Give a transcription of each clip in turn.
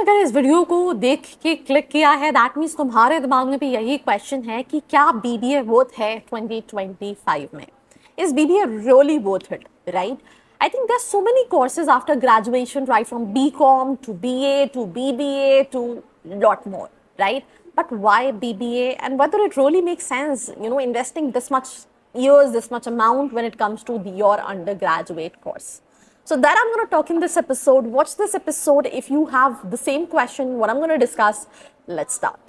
अगर इस वीडियो को देख के क्लिक किया है दैट मीन्स तुम्हारे दिमाग में भी यही क्वेश्चन है कि क्या बीबीए वर्थ है 2025 में? Is BBA really worth it, right? I think there's so many courses after graduation, right from BCom to BA to BBA to lot more, right? But why BBA and whether it really makes sense, investing this much years, this much amount when it comes to your undergraduate course. So that I'm going to talk in this episode. Watch this episode if you have the same question, what I'm going to discuss. Let's start.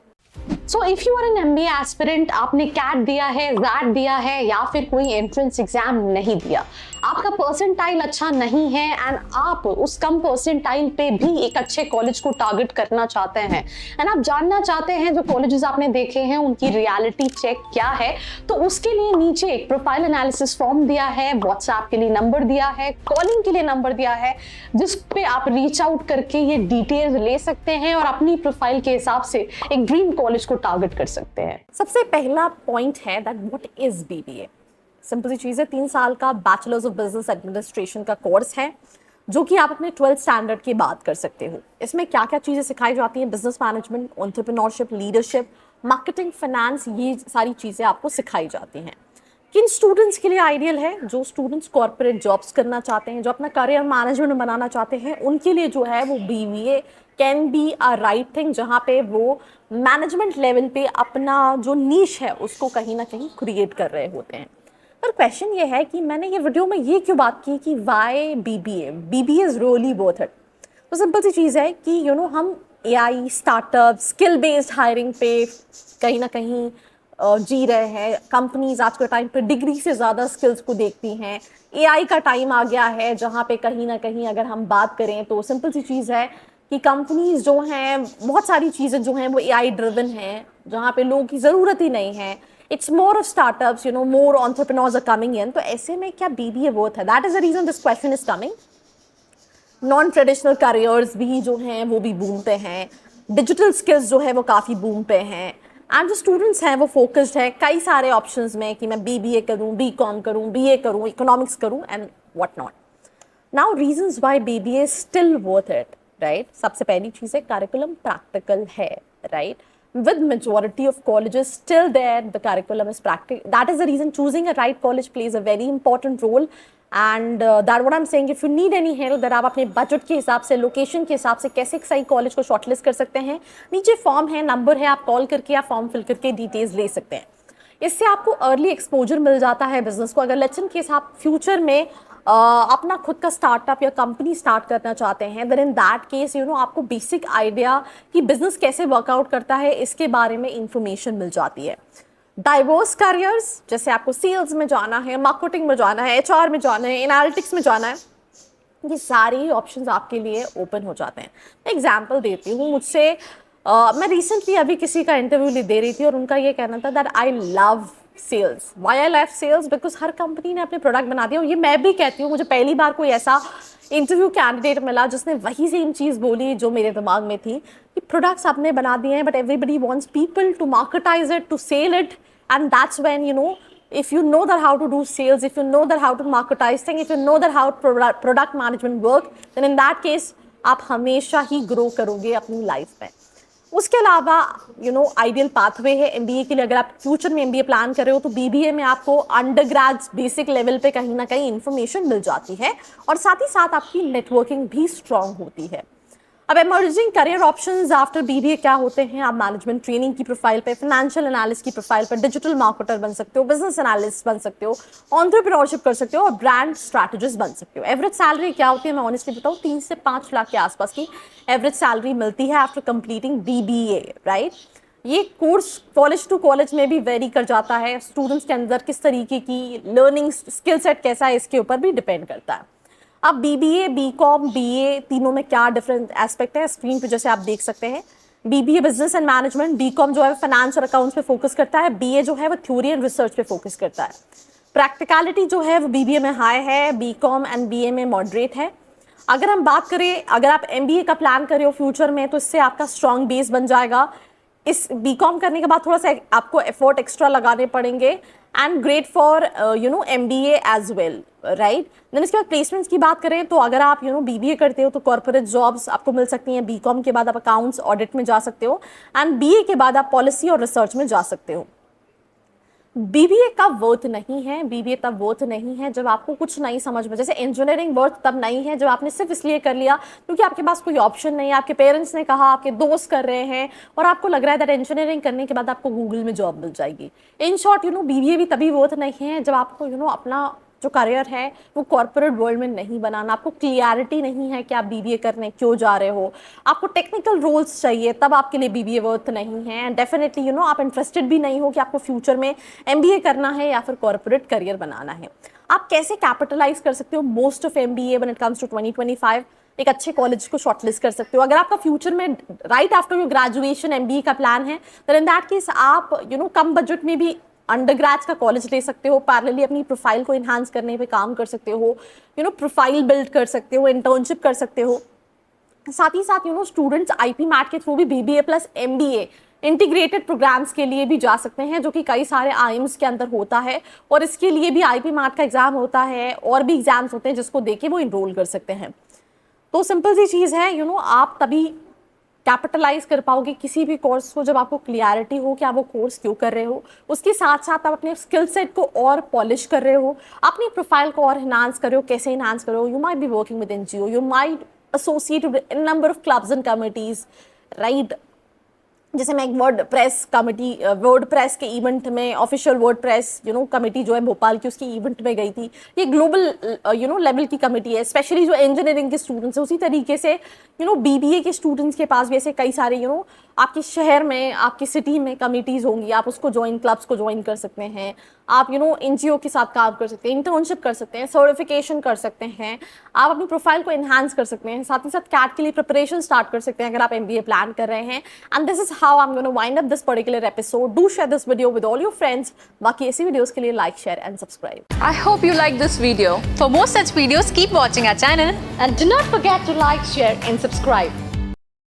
So if you are an MBA aspirant, आपने CAT दिया है, ZAT दिया है या फिर कोई entrance exam नहीं दिया, आपका परसेंटाइल अच्छा नहीं है एंड आप उस कम परसेंटाइल पे भी एक अच्छे कॉलेज को टारगेट करना चाहते हैं एंड आप जानना चाहते हैं जो कॉलेजेस आपने देखे हैं उनकी रियलिटी चेक क्या है, तो उसके लिए नीचे एक प्रोफाइल एनालिसिस फॉर्म दिया है, व्हाट्सएप के लिए नंबर दिया है, कॉलिंग के लिए नंबर दिया है, जिस पे आप रीच आउट करके ये डिटेल्स ले सकते हैं और अपनी प्रोफाइल के हिसाब से एक ड्रीम कॉलेज को टारगेट कर सकते हैं। सबसे पहला पॉइंट है that what is BBA. Simple सी चीज़ है, 3 साल का बैचलर्स ऑफ बिजनेस एडमिनिस्ट्रेशन का कोर्स है जो कि आप अपने 12th स्टैंडर्ड की बात कर सकते हो। इसमें क्या क्या चीज़ें सिखाई जाती हैं? Business management, entrepreneurship, leadership, marketing, finance, ये सारी चीज़ें आपको सिखाई जाती हैं। किन स्टूडेंट्स के लिए आइडियल है? जो स्टूडेंट्स कॉर्पोरेट जॉब्स करना चाहते हैं, जो अपना करियर मैनेजमेंट बनाना चाहते हैं, उनके लिए जो है वो BBA can be a right thing, जहाँ पे वो मैनेजमेंट लेवल पे अपना जो नीश है उसको कहीं ना कहीं क्रिएट कर रहे होते हैं। पर क्वेश्चन ये है कि मैंने ये वीडियो में ये क्यों बात की कि why BBA is really worth it. तो सिंपल सी चीज़ है कि हम AI, startup, skill based hiring पे कहीं ना कहीं जी रहे हैं। कंपनीज आज के टाइम पे डिग्री से ज़्यादा स्किल्स को देखती हैं। एआई का टाइम आ गया है जहाँ पे कहीं ना कहीं अगर हम बात करें तो सिंपल सी चीज़ है कि कंपनीज जो हैं, बहुत सारी चीज़ें जो हैं वो एआई ड्रिवन हैं, जहाँ पे लोगों की ज़रूरत ही नहीं है। It's more of startups, more entrepreneurs are coming in. तो ऐसे में क्या बीबीए वर्थ है? That is the reason this question is coming. Non traditional careers भी जो हैं वो भी बूम पे हैं, डिजिटल स्किल्स जो है वो काफ़ी बूम पे हैं एंड जो स्टूडेंट्स हैं वो फोकस्ड है कई सारे ऑप्शंस में कि मैं बीबीए करूँ, बीकॉम करूँ, बीए करूँ, इकोनॉमिक्स करूँ and what not. Now reasons why BBA still worth it, right? सबसे पहली चीज़ है करिकुलम प्रैक्टिकल है, right? With majority of colleges still there, the curriculum is practical. That is the reason choosing a right college plays a very important role. And that what I'm saying, if you need any help, that आप अपने budget के हिसाब से, location के हिसाब से कैसे एक सही कॉलेज को शॉर्टलिस्ट कर सकते हैं, नीचे फॉर्म है, नंबर है, आप कॉल करके या फॉर्म फिल करके डिटेल्स ले सकते हैं। इससे आपको अर्ली एक्सपोजर मिल जाता है बिजनेस को। अगर लेट्स केस आप फ्यूचर में अपना खुद का स्टार्टअप या कंपनी स्टार्ट करना चाहते हैं, देन इन दैट केस आपको बेसिक आइडिया कि बिजनेस कैसे वर्कआउट करता है इसके बारे में इंफॉर्मेशन मिल जाती है। डाइवर्स करियर्स, जैसे आपको सेल्स में जाना है, मार्केटिंग में जाना है, एचआर में जाना है, एनालिटिक्स में जाना है, ये सारे ऑप्शंस आपके लिए ओपन हो जाते हैं। मैं एग्जाम्पल देती हूँ। मुझसे मैं रिसेंटली अभी किसी का इंटरव्यू दे रही थी और उनका ये कहना था that I love sales. Why I love sales? Because हर कंपनी ने अपने प्रोडक्ट बना दिया। और ये मैं भी कहती हूँ, मुझे पहली बार कोई ऐसा इंटरव्यू कैंडिडेट मिला जिसने वही सेम चीज़ बोली जो मेरे दिमाग में थी कि प्रोडक्ट्स आपने बना दिए हैं but everybody wants people to marketize it, to sell it, and that's when if you know that how to do sales, if you know that how to marketize things, if you know that how product management work, then in that case आप हमेशा ही grow करोगे अपनी life में। उसके अलावा ideal pathway है MBA के लिए। अगर आप फ्यूचर में एमबीए प्लान कर रहे हो तो बीबीए में आपको अंडरग्रेड बेसिक लेवल पे कहीं ना कहीं इन्फॉर्मेशन मिल जाती है और साथ ही साथ आपकी नेटवर्किंग भी स्ट्रांग होती है। अब emerging career options after BBA क्या होते हैं? आप मैनेजमेंट ट्रेनिंग की प्रोफाइल पे, फाइनेंशियल एनालिस्ट की प्रोफाइल पे डिजिटल मार्केटर बन सकते हो, बिजनेस एनालिस्ट बन सकते हो, एंटरप्रेन्योरशिप कर सकते हो और ब्रांड स्ट्रैटेजिस्ट बन सकते हो। एवरेज सैलरी क्या होती है मैं ऑनेस्टली बताऊँ, 3 से 5 लाख के आसपास की एवरेज सैलरी मिलती है आफ्टर कंप्लीटिंग बीबीए, राइट? ये कोर्स कॉलेज टू कॉलेज में भी वेरी कर जाता है। स्टूडेंट्स के अंदर किस तरीके की लर्निंग स्किल सेट कैसा है इसके ऊपर भी डिपेंड करता है। अब बीबीए, बीकॉम, बीए तीनों में क्या डिफरेंट एस्पेक्ट है स्क्रीन पे जैसे आप देख सकते हैं। BBA business and management, BCom जो है फाइनेंस और अकाउंट्स पे फोकस करता है, बीए जो है वो थ्योरी एंड रिसर्च पे फोकस करता है। प्रैक्टिकलिटी जो है वो बीबीए में हाई है, बीकॉम एंड बीए में मॉडरेट है। अगर हम बात करें, अगर आप एमबीए का प्लान कर रहे हो फ्यूचर में तो इससे आपका स्ट्रॉन्ग बेस बन जाएगा। इस बीकॉम करने के बाद थोड़ा सा आपको एफर्ट एक्स्ट्रा लगाने पड़ेंगे and great for MBA as well, right? Then इसके बाद प्लेसमेंट्स की बात करें तो अगर आप BBA करते हो तो कॉर्पोरेट जॉब्स आपको मिल सकती हैं, BCom के बाद आप अकाउंट्स ऑडिट में जा सकते हो, एंड BA के बाद आप पॉलिसी और रिसर्च में जा सकते हो। BBA का वर्थ नहीं है, BBA तब वर्थ नहीं है जब आपको कुछ नहीं समझ में, जैसे इंजीनियरिंग वर्थ तब नहीं है जब आपने सिर्फ इसलिए कर लिया क्योंकि आपके पास कोई ऑप्शन नहीं है, आपके पेरेंट्स ने कहा, आपके दोस्त कर रहे हैं और आपको लग रहा है दैट इंजीनियरिंग करने के बाद आपको गूगल में जॉब मिल जाएगी। इन शॉर्ट BBA भी तभी वर्थ नहीं है जब आपको अपना जो करियर है वो कॉर्पोरेट वर्ल्ड में नहीं बनाना, आपको क्लियरिटी नहीं है कि आप BBA करने क्यों जा रहे हो, आपको टेक्निकल रोल्स चाहिए, तब आपके लिए BBA वर्थ नहीं है। एंड डेफिनेटली आप इंटरेस्टेड भी नहीं हो कि आपको फ्यूचर में MBA करना है या फिर कॉर्पोरेट करियर बनाना है। आप कैसे कैपिटलाइज कर सकते हो most of MBA when it comes to 2025? एक अच्छे कॉलेज को शॉर्टलिस्ट कर सकते हो। अगर आपका फ्यूचर में right after your graduation MBA का प्लान है, देन इन दैट केस आप कम बजट में भी अंडरग्रेड्स का कॉलेज ले सकते हो, पैरेलली अपनी प्रोफाइल को इन्हांस करने पे काम कर सकते हो, प्रोफाइल बिल्ड कर सकते हो, इंटर्नशिप कर सकते हो। साथ ही साथ स्टूडेंट्स IP मैट के थ्रू भी BBA plus MBA integrated programs के लिए भी जा सकते हैं, जो कि कई सारे IIMs के अंदर होता है, और इसके लिए भी IP मैट का एग्जाम होता है और भी एग्जाम्स होते हैं जिसको देके वो इनरोल कर सकते हैं। तो सिंपल सी चीज़ है आप तभी कैपिटलाइज कर पाओगे किसी भी कोर्स को जब आपको क्लियरिटी हो कि आप वो कोर्स क्यों कर रहे हो, उसके साथ साथ आप अपने स्किल सेट को और पॉलिश कर रहे हो, अपनी प्रोफाइल को और इन्हांस कर रहे हो। कैसे इन्हांस करो? You might be working with NGO, you might associate with number of clubs and committees, right? जैसे मैं एक वर्ड प्रेस के इवेंट में, ऑफिशियल वर्ड प्रेस कमेटी जो है भोपाल की, उसकी इवेंट में गई थी। ये ग्लोबल लेवल की कमेटी है, स्पेशली जो इंजीनियरिंग के स्टूडेंट्स हैं। उसी तरीके से BBA के स्टूडेंट्स के पास भी ऐसे कई सारे आपके शहर में, आपकी सिटी में कमिटीज़ होंगी, आप उसको क्लब्स को ज्वाइन कर सकते हैं। आप NGO के साथ काम कर सकते हैं, इंटर्नशिप कर सकते हैं, सर्टिफिकेशन कर सकते हैं, आप अपनी प्रोफाइल को इन्हांस कर सकते हैं। साथ ही साथ कैट के लिए प्रिपरेशन स्टार्ट कर सकते हैं अगर आप MBA प्लान कर रहे हैं। And this is how I am gonna wind up this particular episode. Do share this video with all your friends. बाकी ऐसी वीडियोस के लिए like, share and subscribe. I hope you like this video. For more such videos, keep watching our channel And do not forget to like, share and subscribe.